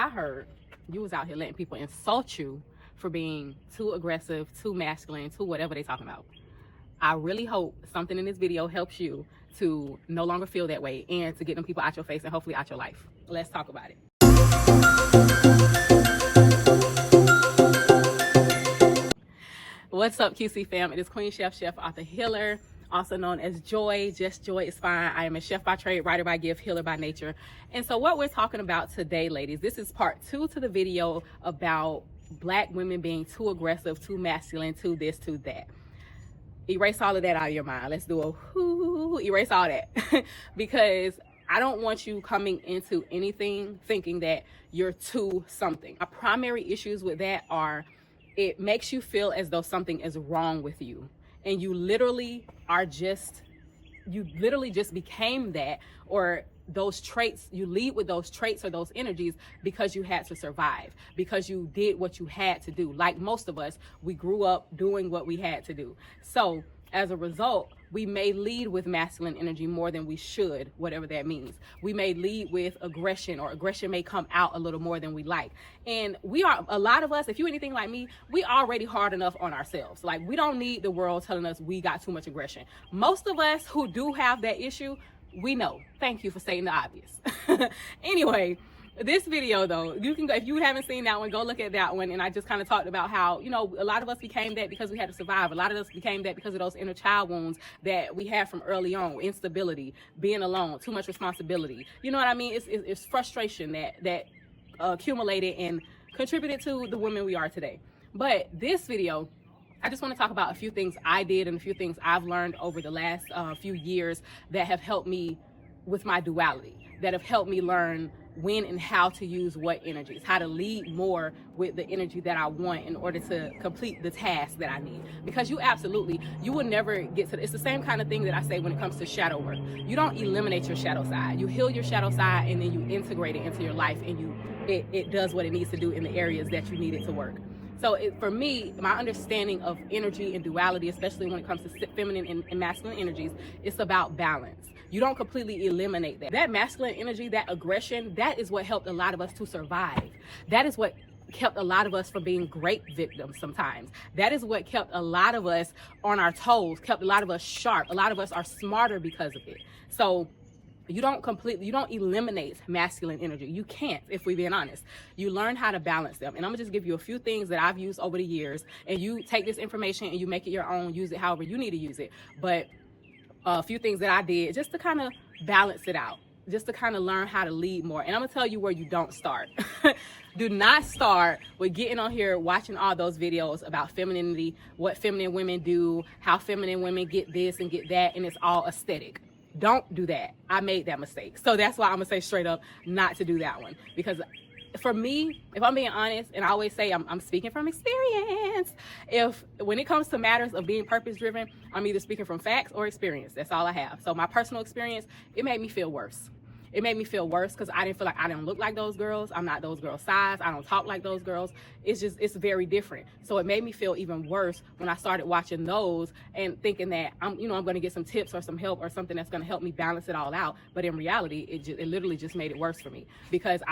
I heard you was out here letting people insult you for being too aggressive, too masculine, too whatever they talking about. I really hope something in this video helps you to no longer feel that way and to get them people out your face and hopefully out your life. Let's talk about it. What's up, QC fam? It is Queen Chef Author Healer, also known as Joy. Just Joy is fine. I am a chef by trade, writer by gift, healer by nature. And so what we're talking about today, ladies, this is part 2 to the video about Black women being too aggressive, too masculine, too this, too that. Erase all of that out of your mind. Let's do a whoo, erase all that. Because I don't want you coming into anything thinking that you're too something. My primary issues with that are it makes you feel as though something is wrong with you. And you literally just became that, or those traits, you lead with those traits or those energies because you had to survive, because you did what you had to do. Like most of us, we grew up doing what we had to do. So as a result, we may lead with masculine energy more than we should, whatever that means. We may lead with aggression, or aggression may come out a little more than we like. And we are, a lot of us, if you're anything like me, we already hard enough on ourselves. Like, we don't need the world telling us we got too much aggression. Most of us who do have that issue, we know. Thank you for stating the obvious. Anyway, this video though, you can go, if you haven't seen that one, go look at that one. And I just kind of talked about how, you know, a lot of us became that because we had to survive. A lot of us became that because of those inner child wounds that we had from early on. Instability, being alone, too much responsibility. You know what I mean? It's frustration that accumulated and contributed to the women we are today. But this video, I just want to talk about a few things I did and a few things I've learned over the last few years that have helped me with my duality, that have helped me learn when and how to use what energies, how to lead more with the energy that I want in order to complete the task that I need. Because you will never get to, it's the same kind of thing that I say when it comes to shadow work. You don't eliminate your shadow side. You heal your shadow side and then you integrate it into your life, and it does what it needs to do in the areas that you need it to work. So for me, my understanding of energy and duality, especially when it comes to feminine and masculine energies, it's about balance. You don't completely eliminate that. That masculine energy, that aggression, that is what helped a lot of us to survive. That is what kept a lot of us from being great victims sometimes. That is what kept a lot of us on our toes, kept a lot of us sharp. A lot of us are smarter because of it. So you don't eliminate masculine energy. You can't, if we're being honest. You learn how to balance them. And I'm gonna just give you a few things that I've used over the years, and you take this information and you make it your own, use it however you need to use it. But a few things that I did just to kind of balance it out, just to kind of learn how to lead more. And I'm gonna tell you where you don't start. Do not start with getting on here watching all those videos about femininity, what feminine women do, how feminine women get this and get that, and it's all aesthetic. Don't do that. I made that mistake. So that's why I'm gonna say straight up not to do that one. Because for me, if I'm being honest, and I always say I'm speaking from experience, when it comes to matters of being purpose driven, I'm either speaking from facts or experience. That's all I have. So my personal experience, it made me feel worse. It made me feel worse because I didn't feel like I didn't look like those girls. I'm not those girls' size. I don't talk like those girls. It's very different. So it made me feel even worse when I started watching those and thinking that I'm going to get some tips or some help or something that's going to help me balance it all out. But in reality, it literally just made it worse for me, because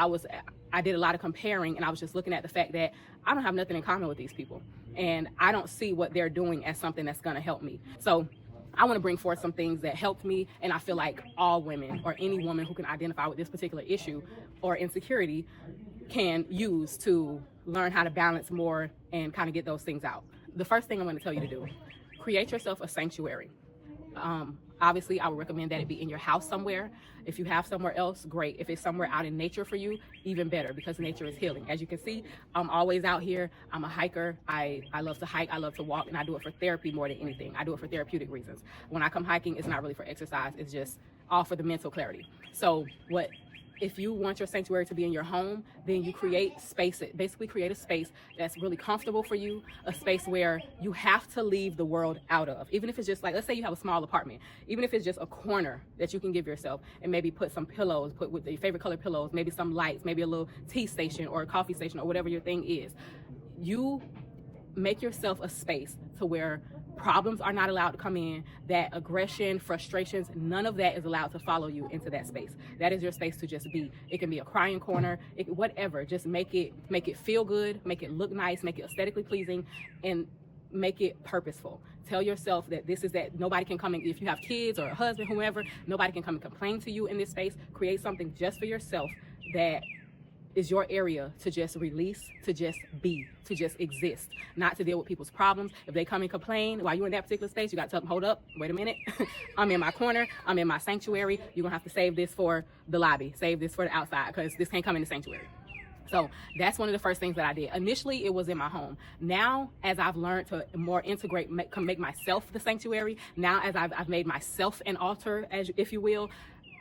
I did a lot of comparing, and I was just looking at the fact that I don't have nothing in common with these people, and I don't see what they're doing as something that's going to help me. So I want to bring forth some things that helped me, and I feel like all women, or any woman who can identify with this particular issue or insecurity, can use to learn how to balance more and kind of get those things out. The first thing I'm going to tell you to do, create yourself a sanctuary. Obviously, I would recommend that it be in your house somewhere. If you have somewhere else, great. If it's somewhere out in nature for you, even better, because nature is healing. As you can see, I'm always out here. I'm a hiker. I love to hike. I love to walk, and I do it for therapy more than anything. I do it for therapeutic reasons. When I come hiking, it's not really for exercise. It's just all for the mental clarity. So if you want your sanctuary to be in your home, then you create space, basically create a space that's really comfortable for you, a space where you have to leave the world out of. Even if it's just like, let's say you have a small apartment, even if it's just a corner that you can give yourself, and maybe put some pillows, put with your favorite color pillows, maybe some lights, maybe a little tea station or a coffee station or whatever your thing is. You make yourself a space to where problems are not allowed to come in, that aggression, frustrations, none of that is allowed to follow you into that space. That is your space to just be. It can be a crying corner, whatever. Just make it feel good, make it look nice, make it aesthetically pleasing, and make it purposeful. Tell yourself that this is that nobody can come in, if you have kids or a husband, whoever, nobody can come and complain to you in this space. Create something just for yourself that is your area to just release, to just be, to just exist, not to deal with people's problems. If they come and complain while you're in that particular space, you got to tell them, hold up, wait a minute. I'm in my corner, I'm in my sanctuary. You're gonna have to save this for the lobby, save this for the outside, because this can't come in the sanctuary. So that's one of the first things that I did. Initially, it was in my home. Now, as I've learned to more integrate, make myself the sanctuary, now as I've made myself an altar, as if you will,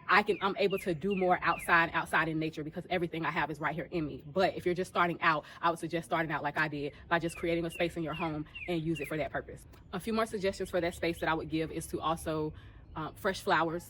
I'm able to do more outside in nature, because everything I have is right here in me. But if you're just starting out, I would suggest starting out like I did, by just creating a space in your home and use it for that purpose. A few more suggestions for that space that I would give is to also fresh flowers.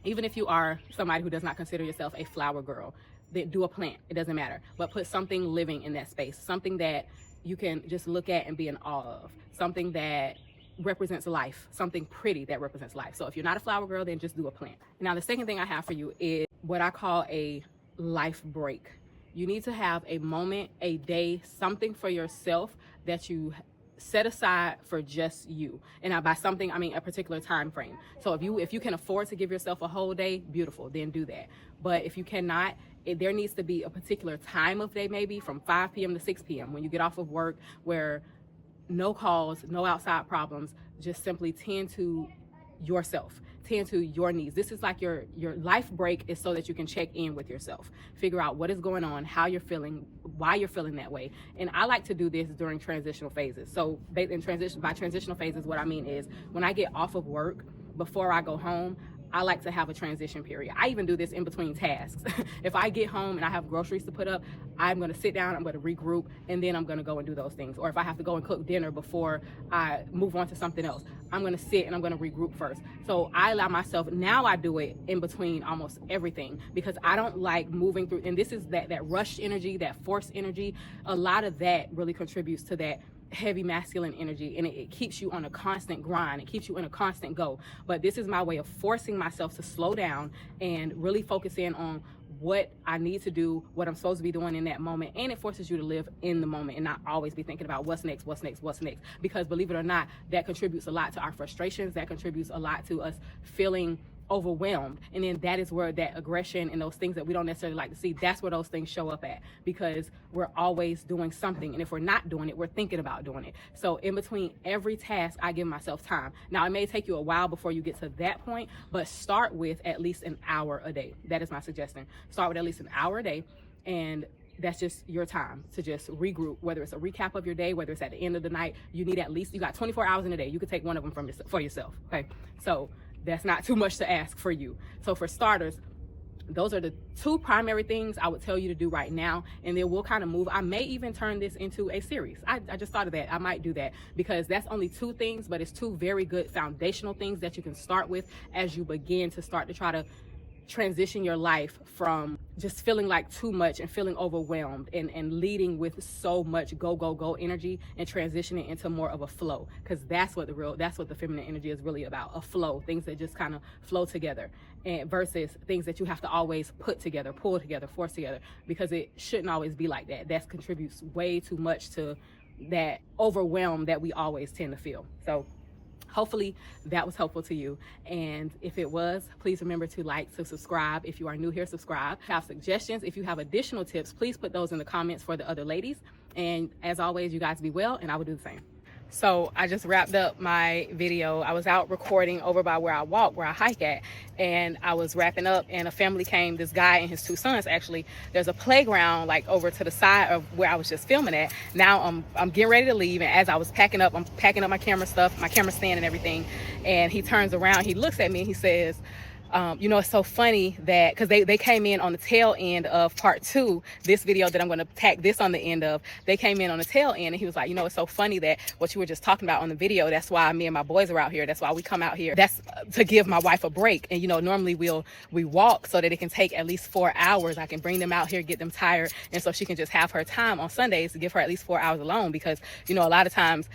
Even if you are somebody who does not consider yourself a flower girl, then do a plant. It doesn't matter. But put something living in that space, something that you can just look at and be in awe of, something that represents life, something pretty that represents life. So if you're not a flower girl, then just do a plant. Now, the second thing I have for you is what I call a life break. You need to have a moment, a day, something for yourself that you set aside for just you. And by something, I mean a particular time frame. So if you can afford to give yourself a whole day, beautiful, then do that. But if you cannot, there needs to be a particular time of day, maybe from 5 p.m. to 6 p.m. when you get off of work, where no calls, no outside problems, just simply tend to yourself, tend to your needs. This is like your life break is so that you can check in with yourself, figure out what is going on, how you're feeling, why you're feeling that way. And I like to do this during transitional phases. So by transitional phases, what I mean is when I get off of work, before I go home, I like to have a transition period. I even do this in between tasks. If I get home and I have groceries to put up, I'm gonna sit down, I'm gonna regroup, and then I'm gonna go and do those things. Or if I have to go and cook dinner before I move on to something else, I'm gonna sit and I'm gonna regroup first. So I allow myself, now I do it in between almost everything, because I don't like moving through, and this is that rush energy, that force energy. A lot of that really contributes to that heavy masculine energy, and it keeps you on a constant grind. It keeps you in a constant go. But this is my way of forcing myself to slow down and really focus in on what I need to do, what I'm supposed to be doing in that moment. And it forces you to live in the moment and not always be thinking about what's next. Because believe it or not, that contributes a lot to our frustrations. That contributes a lot to us feeling overwhelmed. And then that is where that aggression and those things that we don't necessarily like to see, that's where those things show up at, because we're always doing something. And if we're not doing it, we're thinking about doing it. So in between every task, I give myself time. Now, it may take you a while before you get to that point, but start with at least an hour a day. That is my suggestion. Start with at least an hour a day, and that's just your time to just regroup, whether it's a recap of your day, whether it's at the end of the night. You got 24 hours in a day. You could take one of them for yourself. Okay. So that's not too much to ask for you. So for starters, those are the two primary things I would tell you to do right now. And then we'll kind of move. I may even turn this into a series. I just thought of that. I might do that, because that's only two things, but it's two very good foundational things that you can start with as you begin to start to try to transition your life from just feeling like too much and feeling overwhelmed and leading with so much go energy, and transitioning into more of a flow, because that's what the feminine energy is really about, a flow, things that just kind of flow together, and versus things that you have to always put together, pull together, force together, because it shouldn't always be like that. That contributes way too much to that overwhelm that we always tend to feel. So hopefully that was helpful to you. And if it was, please remember to like, to subscribe. If you are new here, subscribe. If you have suggestions, if you have additional tips, please put those in the comments for the other ladies. And as always, you guys be well, and I will do the same. So I just wrapped up my video. I was out recording over by where I walk, where I hike at, and I was wrapping up, and a family came, this guy and his two sons actually. There's a playground like over to the side of where I was just filming at. Now I'm getting ready to leave, and as I was packing up my camera stuff, my camera stand and everything, and he turns around, he looks at me and he says, you know, it's so funny that because they came in on the tail end of part 2, this video that I'm going to tack this on the end of. They came in on the tail end, and he was like, you know, it's so funny that what you were just talking about on the video, that's why me and my boys are out here, that's why we come out here, that's to give my wife a break. And you know, normally we walk so that it can take at least 4 hours. I can bring them out here, get them tired, and so she can just have her time on Sundays to give her at least 4 hours alone. Because you know, a lot of times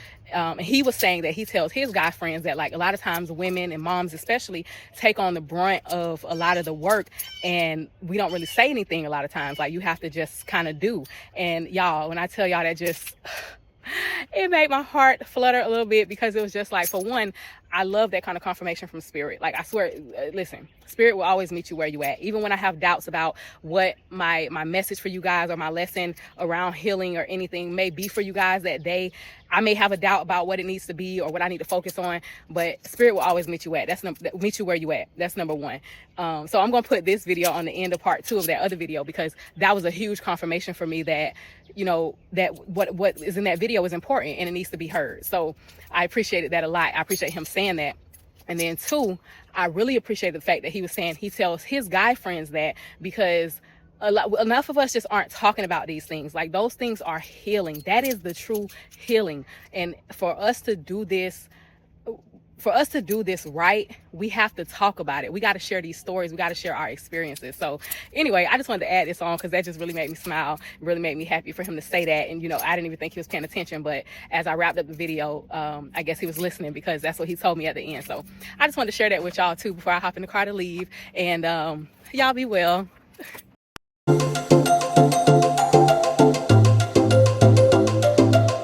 he was saying that he tells his guy friends that like a lot of times women and moms especially take on the brunt of a lot of the work, and we don't really say anything a lot of times. Like, you have to just kind of do. And y'all, when I tell y'all, that just it made my heart flutter a little bit, because it was just like, for one, I love that kind of confirmation from Spirit. Like, I swear, listen, Spirit will always meet you where you at. Even when I have doubts about what my message for you guys or my lesson around healing or anything may be for you guys that day, I may have a doubt about what it needs to be or what I need to focus on, but Spirit will always meet you at. Meet you where you at. That's number one. So I'm going to put this video on the end of part 2 of that other video, because that was a huge confirmation for me that, you know, that what is in that video is important and it needs to be heard. So I appreciated that a lot. I appreciate him saying that. And then 2, I really appreciate the fact that he was saying he tells his guy friends that, because enough of us just aren't talking about these things. Like, those things are healing. That is the true healing. And for us to do this right, we have to talk about it. We got to share these stories. We got to share our experiences. So anyway, I just wanted to add this on because that just really made me smile. It really made me happy for him to say that. And, you know, I didn't even think he was paying attention. But as I wrapped up the video, I guess he was listening, because that's what he told me at the end. So I just wanted to share that with y'all too before I hop in the car to leave. And y'all be well.